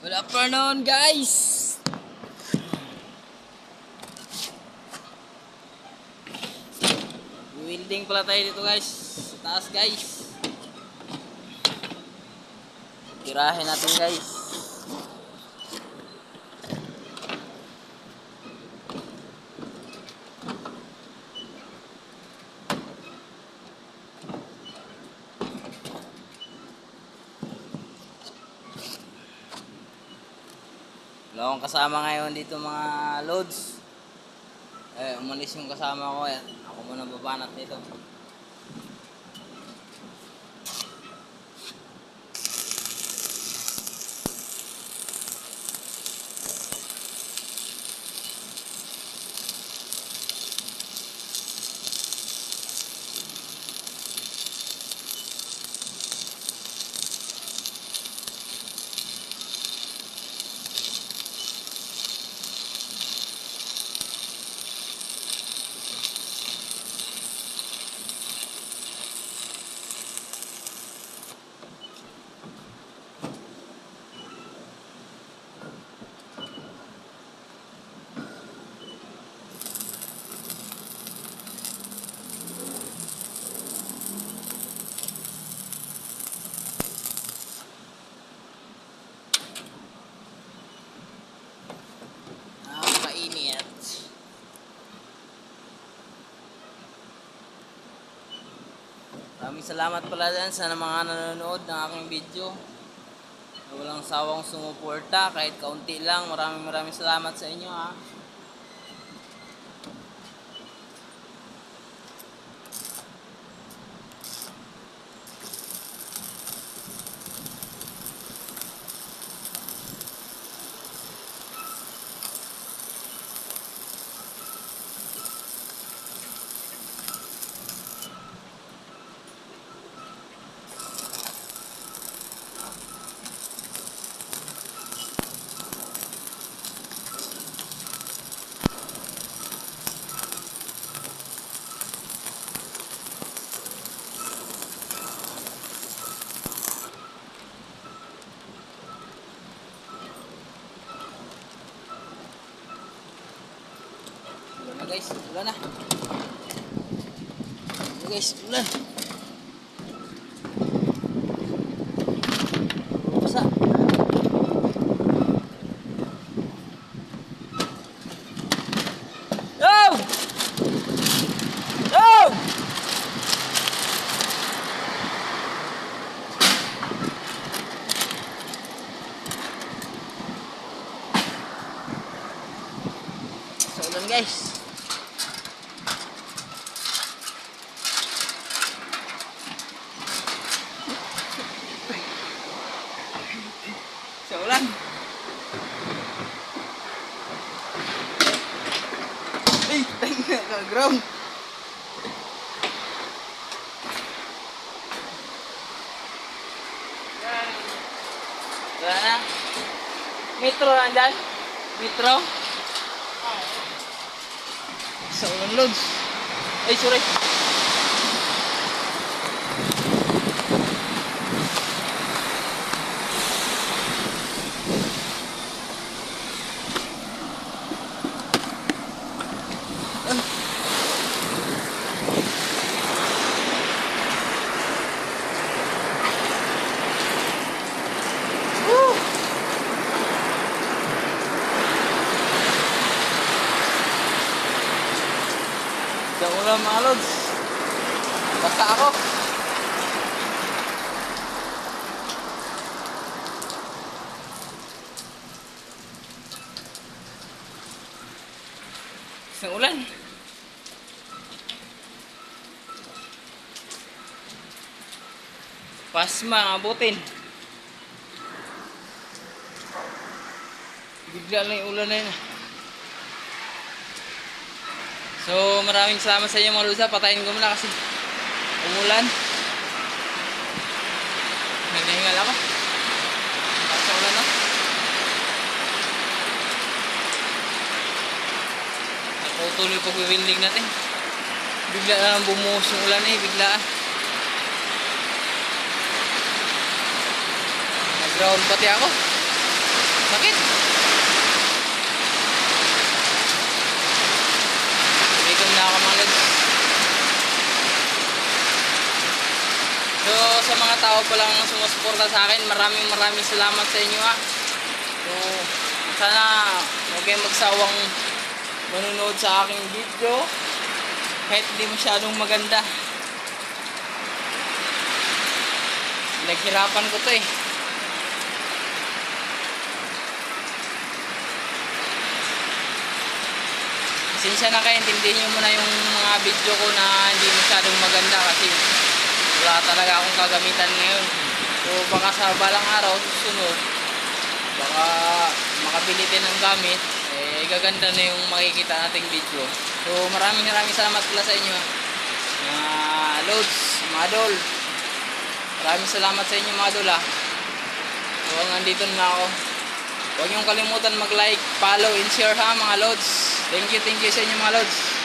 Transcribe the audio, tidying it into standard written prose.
Good afternoon, guys. Welding pala tayo dito, guys. Sa taas, guys. Tirahin natin, guys. Wala akong kasama ngayon dito, mga loads. Umalis yung kasama ko. Ako muna babanat nito. Maraming salamat pala dyan sa mga nanonood ng aking video. Walang sawang sumuporta kahit kaunti lang. Maraming salamat sa inyo, ha. Guys, ulan na. Guys, ulan. Basa. Yo! Yo! So, ulan, guys. Sa ulan. Ay, tayo na ground. Wala na. Metro nandyan? Metro? Sa ulan, loads. Ay, sorry. Sa ulan, mga lods. Basta ako. Sa ulan. Pasma, abutin. Bigla lang yung ulan na yun. So, maraming salamat sa inyo, mga lods. Patayin ko muna kasi umulan. Nagnahingal ako. Sa ulan na. Tuloy pag-winding natin. Bigla na bumuhos yung ulan, biglaan. Nag-ground pati ako. Sakit! Bigom na ako mga lods. So sa mga tao palang sumusuporta sa akin, maraming salamat sa inyo ha. So sana huwag kayong magsawang manonood sa aking video kahit hindi masyadong maganda. Naghirapan ko to eh. Pasensya na kayo, intindihin nyo muna yung mga video ko na hindi masyadong maganda kasi wala talaga akong kagamitan ngayon. So baka sa balang araw susunod baka makabili din ng gamit, eh gaganda na yung makikita nating video. So maraming salamat pala sa inyo mga lods, mga idol. Maraming salamat sa inyo mga idol ha. So nandito na ako. Huwag niyong kalimutan mag like, follow and share ha mga lods. Thank you sa inyo mga lods.